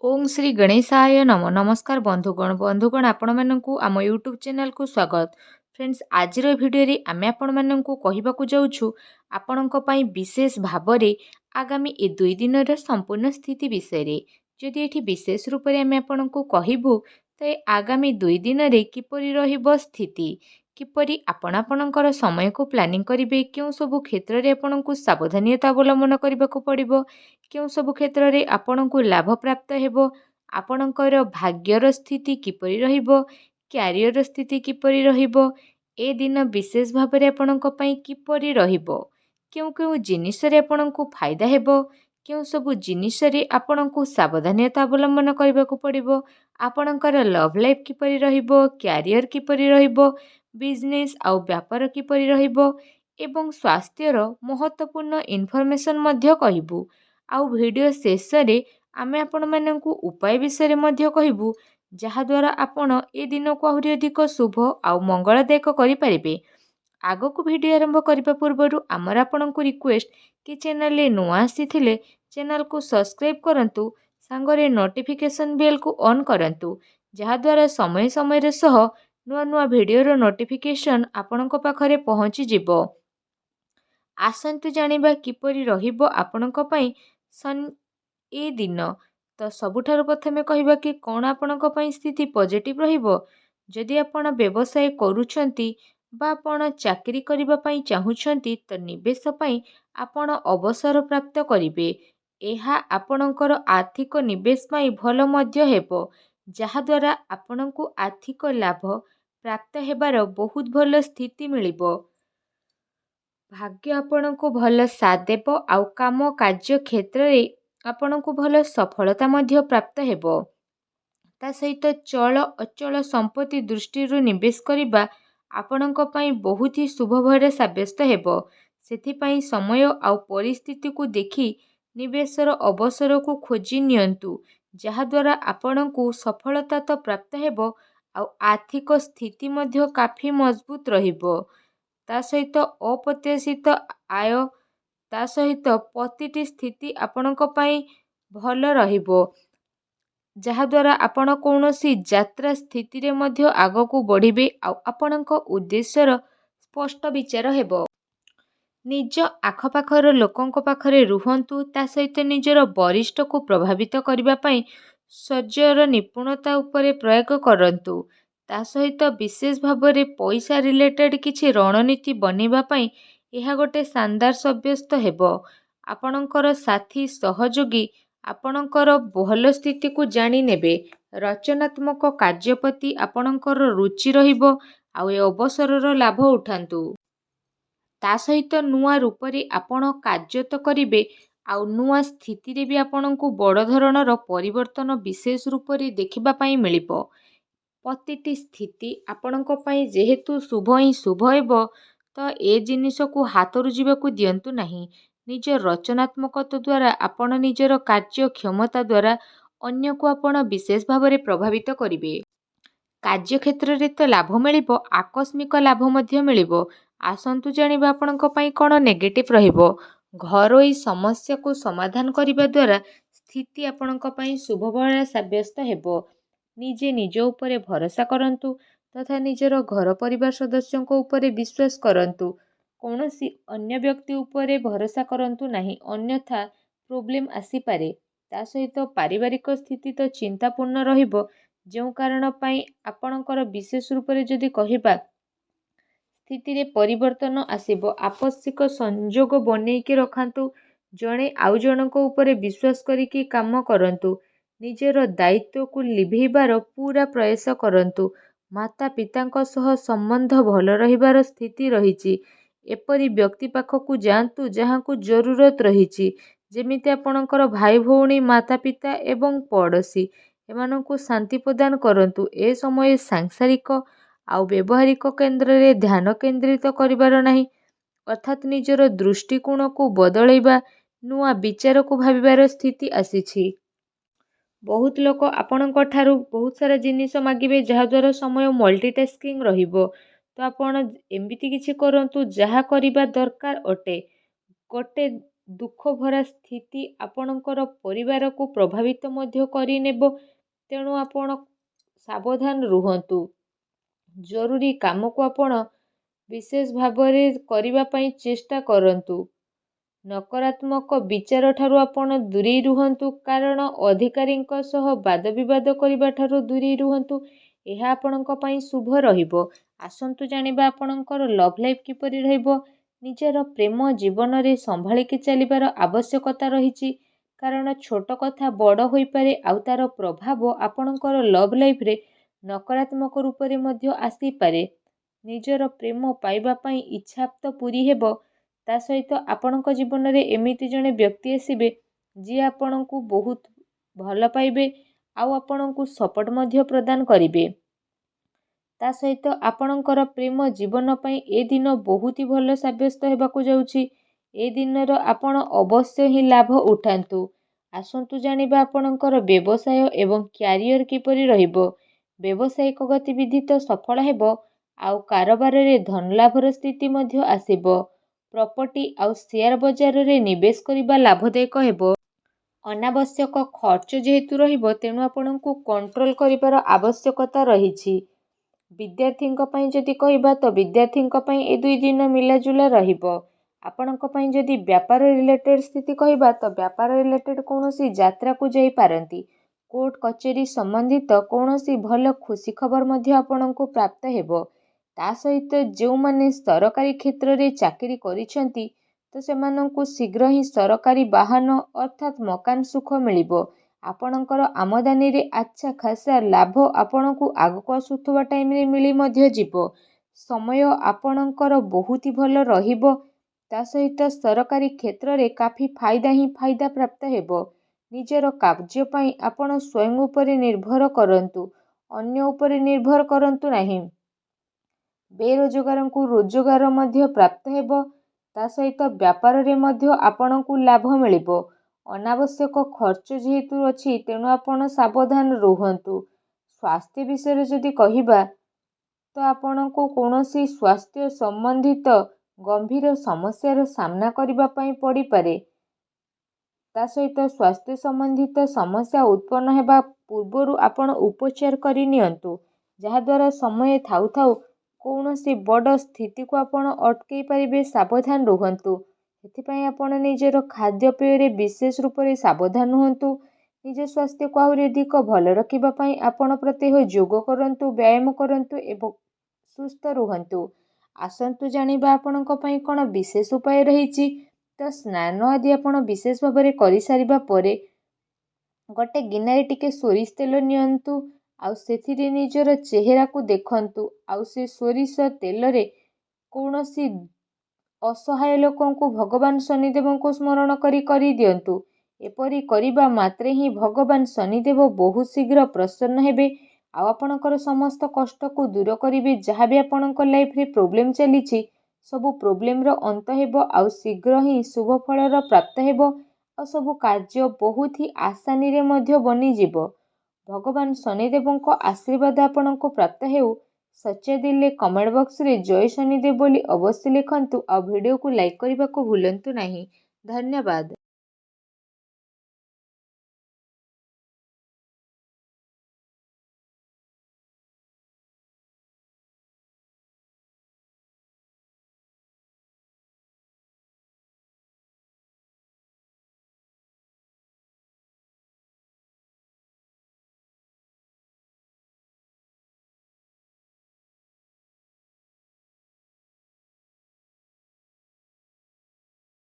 ओम श्री गणेशाय नम नमस्कार बंधुगण आपण मानकु आम यूट्यूब चैनल को स्वागत। फ्रेंड्स आज भिडियो आम आपण मानकु कहबाकू जाउछु आपणक पई विशेष भावरे आगामी ए 2 दिन संपूर्ण स्थिति विषय रे जदि एठी विशेष रूप रे आम आपणकु कहबू तो आगामी 2 दिन रे किपरि रहिबो स्थिति किपरि आपणकर समय को प्लानिंग करिवे क्यों सब क्षेत्र रे आपणकु सावधानीता अवलंबन करबाकू पड़िबो क्यों सब क्षेत्र रे आपणकु लाभ प्राप्त हेबो आपणकर भाग्यर स्थिति किपरि रहिबो क्यारियर स्थिति किपरि रहिबो ए दिन विशेष भाव में आपणक पई किपरि रहिबो क्यों क्यों जिनिस रे आपणकु फायदा हेबो क्यों सब जिनिस रे आपणकु सावधानीता अवलंबन करबाकू पड़िबो आपणकर लव लाइफ किपरि रहिबो क्यारियर किपरि रहिबो बिजनेस आउ व्यापार किपरि रहिबो एवं स्वास्थ्यर महत्वपूर्ण इनफॉरमेशन मध्य कहिबू आउ वीडियो शेष रे आमे आपण माननकु उपाय विषय मध्य कहिबू जहाद्वारा आपण ए दिन को आहुरी अधिक शुभ आउ मंगलदायक करिपारिबे। आगको वीडियो आरंभ करबा पूर्वरु आमर आपणकु रिक्वेस्ट कि चैनल ले नुआ आसीथिले चैनल को सब्सक्राइब करंतु सांगरे नोटिफिकेशन बेल को ऑन करंतु जहाद्वारा समय समय रे सह नुआ नुआ वीडियो रो नोटिफिकेशन आपणक पाखरे पहुंची जिवो। आसंतु जानिबा किपरि रहिबो आपणक पई ए दिन तो सबुठारु प्रथमे कहिबा कि कौन आपणक पई स्थिति पॉजिटिव रहिबो जदि आपण व्यवसाय करूछंती बा आपण चाकरी करिबा पई चाहुछंती तो निवेश पई आपण अवसर प्राप्त करिवे एहा आपणकर आर्थिक निवेश पई भल मध्य हेबो जहाद्वारा आपणकु आर्थिक लाभ प्राप्त हेबार बहुत भल स्थिति मिलिबो भाग्य आपणकु भल साथ देबो आउ काम कार्य क्षेत्र रे आपणकु भल सफलता मध्य प्राप्त हेबो ता सहित चल अचल संपत्ति दृष्टि निवेश करिबा आपणक पई बहुत ही शुभ भरे साब्यस्त हेबो सेथिपई समय आउ परिस्थिति को देखि निवेशर अवसर को खोजी नियंतु जहाद्वारा आपणकु सफलता तो प्राप्त हेबो आउ आर्थिक स्थिति मध्य काफी मजबूत रहिबो ता सहित अप्रत्याशित आय ता सहित प्रतिटी स्थिति आपणक पई भल रहिबो जहाद्वारा आपण कौनसी यात्रा स्थिति रे मध्य आगकू बढ़िबे आउ आपणक उद्देश्यर स्पष्ट विचार हेबो निज आखपाखर लोकंक पाखरे रुहंतु ता सहित निजर वरिष्ठ को प्रभावित करबा पई सज्जर निपुणता उपरे प्रयोग करंतु ता सहित विशेष भावरे पैसा रिलेटेड किछि रणनीति बनेबा पई एहा गोटे शानदार सब्यस्त हेबो आपणकर साथी सहयोगी आपणकर भल स्थिति को जानी नेबे रचनात्मक कार्यपति आपणकर रुचि रहिबो आउ ए अवसरर लाभ उठांतु ता सहित नुआ रूप रे आपण कार्य तो करिवे आउ नुआ स्थिति रे भी आपणकु बड़ धरणर परिवर्तन विशेष रूप रे देखिबा पई मिलिबो प्रतिटी स्थिति आपणक पई जेहेतु शुभ ही शुभ हेबो तो ए जिनिस को हातरु जीवाकू दियंतु नाही निज रचनात्मकता द्वारा आपण निजर कार्य क्षमता द्वारा अन्य को आपण विशेष भाव प्रभावित करिवे कार्य क्षेत्र रे तो लाभ मिलिबो आकस्मिक लाभ मध्य मिलिबो आसंतु जानिबा आपणक पई कोन नेगेटिव रहिबो घरोई समस्या को समाधान करिबा द्वारा स्थिति आपणक पई शुभ भला साब्यस्त हेबो निजे निज उपरे भरोसा करंतु तथा निजर घर परिवार सदस्यों उपरे विश्वास करंतु कौनसी अन्य व्यक्ति उपरे भरोसा करंतु नाही अन्यथा प्रोब्लेम आसी पारे ता सहित पारिवारिक स्थिति तो चिंतापूर्ण रहिबो जो कारण पई आपणकर विशेष रूप रे जदि कहिबा स्थिति रे परिवर्तन आसीबो आवश्यक संजोग बनेइके रखंतु जणे आउ जनको उपरे विश्वास करिके काम करंतु निजर दायित्व को लिभेबार पूरा प्रयास करंतु माता पितांक सह संबंध भल रहिबार स्थिति रहिछि एपरि व्यक्ति पाखकू जातु जहाँ को जरूरत रहिछि जेमिति आपणकर भाई भौणी माता पिता एवं पड़ोशी एमानंकु शांति प्रदान करंतु ए समय सांसारिक आउ व्यवहारिक केन्द्र रे ध्यान केंद्रित करिबार नाही अर्थात निजर दृष्टिकोण को बदलैबा नुआ विचार को भाबिबार स्थिति आसीछि बहुत लोक आपणक ठारू बहुत सारा जिनिस मागिबे जहाद्वारा समय मल्टीटास्किंग रहिबो तो आपण एमिति किछि करंतु जहा करिबा दरकार अटे गोटे ଦୁଃଖ ଭରା ସ୍ଥିତି ଆପଣଙ୍କର ପରିବାରକୁ ପ୍ରଭାବିତ ମଧ୍ୟ କରିନେବ। ତେଣୁ ଆପଣ ସାବଧାନ ରୁହନ୍ତୁ। ଜରୁରୀ କାମକୁ ଆପଣ ବିଶେଷ ଭାବରେ କରିବା ପାଇଁ ଚେଷ୍ଟା କରନ୍ତୁ। ନକାରାତ୍ମକ ବିଚାର ଠାରୁ ଆପଣ ଦୂରେଇ ରୁହନ୍ତୁ, କାରଣ ଅଧିକାରୀଙ୍କ ସହ ବାଦବିବାଦ କରିବା ଠାରୁ ଦୂରେଇ ରୁହନ୍ତୁ। ଏହା ଆପଣଙ୍କ ପାଇଁ ଶୁଭ ରହିବ। ଆସନ୍ତୁ ଜାଣିବା ଆପଣଙ୍କର ଲଭ୍ ଲାଇଫ୍ କିପରି ରହିବ। ନିଜର ପ୍ରେମ ଜୀବନରେ ସମ୍ଭାଳିକି ଚାଲିବାର ଆବଶ୍ୟକତା ରହିଛି, କାରଣ ଛୋଟ କଥା ବଡ଼ ହୋଇପାରେ ଆଉ ତାର ପ୍ରଭାବ ଆପଣଙ୍କର ଲଭ୍ ଲାଇଫ୍ରେ ନକାରାତ୍ମକ ରୂପରେ ମଧ୍ୟ ଆସିପାରେ। ନିଜର ପ୍ରେମ ପାଇବା ପାଇଁ ଇଚ୍ଛା ତ ପୂରି ହେବ, ତା ସହିତ ଆପଣଙ୍କ ଜୀବନରେ ଏମିତି ଜଣେ ବ୍ୟକ୍ତି ଆସିବେ ଯିଏ ଆପଣଙ୍କୁ ବହୁତ ଭଲ ପାଇବେ ଆଉ ଆପଣଙ୍କୁ ସପୋର୍ଟ ମଧ୍ୟ ପ୍ରଦାନ କରିବେ। ତା ସହିତ ଆପଣଙ୍କର ପ୍ରେମ ଜୀବନ ପାଇଁ ଏ ଦିନ ବହୁତ ହି ଭଲ ସାବ୍ୟସ୍ତ ହେବାକୁ ଯାଉଛି। ଏ ଦିନର ଆପଣ ଅବଶ୍ୟ ହିଁ ଲାଭ ଉଠାନ୍ତୁ। ଆସନ୍ତୁ ଜାଣିବା ଆପଣଙ୍କର ବ୍ୟବସାୟ ଏବଂ କ୍ୟାରିୟର କିପରି ରହିବ। ବ୍ୟବସାୟିକ ଗତିବିଧି ତ ସଫଳ ହେବ, ଆଉ କାରବାରରେ ଧନଲାଭର ସ୍ଥିତି ମଧ୍ୟ ଆସିବ। ପ୍ରପର୍ଟି ଆଉ ସେୟାର ବଜାରରେ ନିବେଶ କରିବା ଲାଭଦାୟକ ହେବ। ଅନାବଶ୍ୟକ ଖର୍ଚ୍ଚ ଯେହେତୁ ରହିବ, ତେଣୁ ଆପଣଙ୍କୁ କଣ୍ଟ୍ରୋଲ କରିବାର ଆବଶ୍ୟକତା ରହିଛି। ବିଦ୍ୟାର୍ଥୀଙ୍କ ପାଇଁ ଯଦି କହିବା ତ ବିଦ୍ୟାର୍ଥୀଙ୍କ ପାଇଁ ଏ 2 ଦିନ ମିଲାଜୁଲା ରହିବ। ଆପଣଙ୍କ ପାଇଁ ଯଦି ବ୍ୟାପାର ରିଲେଟେଡ୍ ସ୍ଥିତି କହିବା ତ ବ୍ୟାପାର ରିଲେଟେଡ୍ କୌଣସି ଯାତ୍ରାକୁ ଯାଇପାରନ୍ତି। କୋର୍ଟ କଚେରୀ ସମ୍ବନ୍ଧିତ କୌଣସି ଭଲ ଖୁସି ଖବର ମଧ୍ୟ ଆପଣଙ୍କୁ ପ୍ରାପ୍ତ ହେବ। ତା ସହିତ ଯେଉଁମାନେ ସରକାରୀ କ୍ଷେତ୍ରରେ ଚାକିରି କରିଛନ୍ତି ତ ସେମାନଙ୍କୁ ଶୀଘ୍ର ହିଁ ସରକାରୀ ବାହନ ଅର୍ଥାତ୍ ମକାନ ସୁଖ ମିଳିବ। ଆପଣଙ୍କର ଆମଦାନୀରେ ଆଚ୍ଛା ଖାସା ଲାଭ ଆପଣଙ୍କୁ ଆଗକୁ ଆସୁଥିବା ଟାଇମରେ ମିଳି ମଧ୍ୟ ଯିବ। ସମୟ ଆପଣଙ୍କର ବହୁତ ଭଲ ରହିବ। ତା ସହିତ ସରକାରୀ କ୍ଷେତ୍ରରେ କାଫି ଫାଇଦା ହିଁ ଫାଇଦା ପ୍ରାପ୍ତ ହେବ। ନିଜର କାର୍ଯ୍ୟ ପାଇଁ ଆପଣ ସ୍ୱୟଂ ଉପରେ ନିର୍ଭର କରନ୍ତୁ, ଅନ୍ୟ ଉପରେ ନିର୍ଭର କରନ୍ତୁ ନାହିଁ। ବେରୋଜଗାରଙ୍କୁ ରୋଜଗାର ମଧ୍ୟ ପ୍ରାପ୍ତ ହେବ। ତା ସହିତ ବ୍ୟାପାରରେ ମଧ୍ୟ ଆପଣଙ୍କୁ ଲାଭ ମିଳିବ। ଅନାବଶ୍ୟକ ଖର୍ଚ୍ଚ ଯେହେତୁ ଅଛି, ତେଣୁ ଆପଣ ସାବଧାନ ରୁହନ୍ତୁ। ସ୍ୱାସ୍ଥ୍ୟ ବିଷୟରେ ଯଦି କହିବା ତ ଆପଣଙ୍କୁ କୌଣସି ସ୍ୱାସ୍ଥ୍ୟ ସମ୍ବନ୍ଧିତ ଗମ୍ଭୀର ସମସ୍ୟାର ସାମ୍ନା କରିବା ପାଇଁ ପଡ଼ିପାରେ। ତା ସହିତ ସ୍ୱାସ୍ଥ୍ୟ ସମ୍ବନ୍ଧିତ ସମସ୍ୟା ଉତ୍ପନ୍ନ ହେବା ପୂର୍ବରୁ ଆପଣ ଉପଚାର କରି ନିଅନ୍ତୁ, ଯାହାଦ୍ୱାରା ସମୟ ଥାଉ ଥାଉ କୌଣସି ବଡ଼ ସ୍ଥିତିକୁ ଆପଣ ଅଟକେଇ ପାରିବେ। ସାବଧାନ ରୁହନ୍ତୁ। ସେଥିପାଇଁ ଆପଣ ନିଜର ଖାଦ୍ୟପେୟରେ ବିଶେଷ ରୂପରେ ସାବଧାନ ହୁଅନ୍ତୁ। ନିଜ ସ୍ୱାସ୍ଥ୍ୟକୁ ଆହୁରି ଅଧିକ ଭଲ ରଖିବା ପାଇଁ ଆପଣ ପ୍ରତ୍ୟହ ଯୋଗ କରନ୍ତୁ, ବ୍ୟାୟାମ କରନ୍ତୁ ଏବଂ ସୁସ୍ଥ ରୁହନ୍ତୁ। ଆସନ୍ତୁ ଜାଣିବା ଆପଣଙ୍କ ପାଇଁ କ'ଣ ବିଶେଷ ଉପାୟ ରହିଛି। ତ ସ୍ନାନ ଆଦି ଆପଣ ବିଶେଷ ଭାବରେ କରିସାରିବା ପରେ ଗୋଟେ ଗିନାରେ ଟିକେ ସୋରିଷ ତେଲ ନିଅନ୍ତୁ, ଆଉ ସେଥିରେ ନିଜର ଚେହେରାକୁ ଦେଖନ୍ତୁ, ଆଉ ସେ ସୋରିଷ ତେଲରେ କୌଣସି ଅସହାୟ ଲୋକଙ୍କୁ ଭଗବାନ ଶନିଦେବଙ୍କୁ ସ୍ମରଣ କରି ଦିଅନ୍ତୁ। ଏପରି କରିବା ମାତ୍ରେ ହିଁ ଭଗବାନ ଶନିଦେବ ବହୁତ ଶୀଘ୍ର ପ୍ରସନ୍ନ ହେବେ ଆଉ ଆପଣଙ୍କର ସମସ୍ତ କଷ୍ଟକୁ ଦୂର କରିବେ। ଯାହା ବି ଆପଣଙ୍କ ଲାଇଫରେ ପ୍ରୋବ୍ଲେମ ଚାଲିଛି, ସବୁ ପ୍ରୋବ୍ଲେମର ଅନ୍ତ ହେବ ଆଉ ଶୀଘ୍ର ହିଁ ଶୁଭ ଫଳର ପ୍ରାପ୍ତ ହେବ ଆଉ ସବୁ କାର୍ଯ୍ୟ ବହୁତ ହି ଆସାନୀରେ ମଧ୍ୟ ବନିଯିବ। ଭଗବାନ ଶନିଦେବଙ୍କ ଆଶୀର୍ବାଦ ଆପଣଙ୍କୁ ପ୍ରାପ୍ତ ହେଉ। ସଚ୍ଚା ଦିଲରେ କମେଣ୍ଟ ବକ୍ସରେ ଜୟ ଶନିଦେବ ବୋଲି ଅବଶ୍ୟ ଲେଖନ୍ତୁ ଆଉ ଭିଡ଼ିଓକୁ ଲାଇକ୍ କରିବାକୁ ଭୁଲନ୍ତୁ ନାହିଁ। ଧନ୍ୟବାଦ।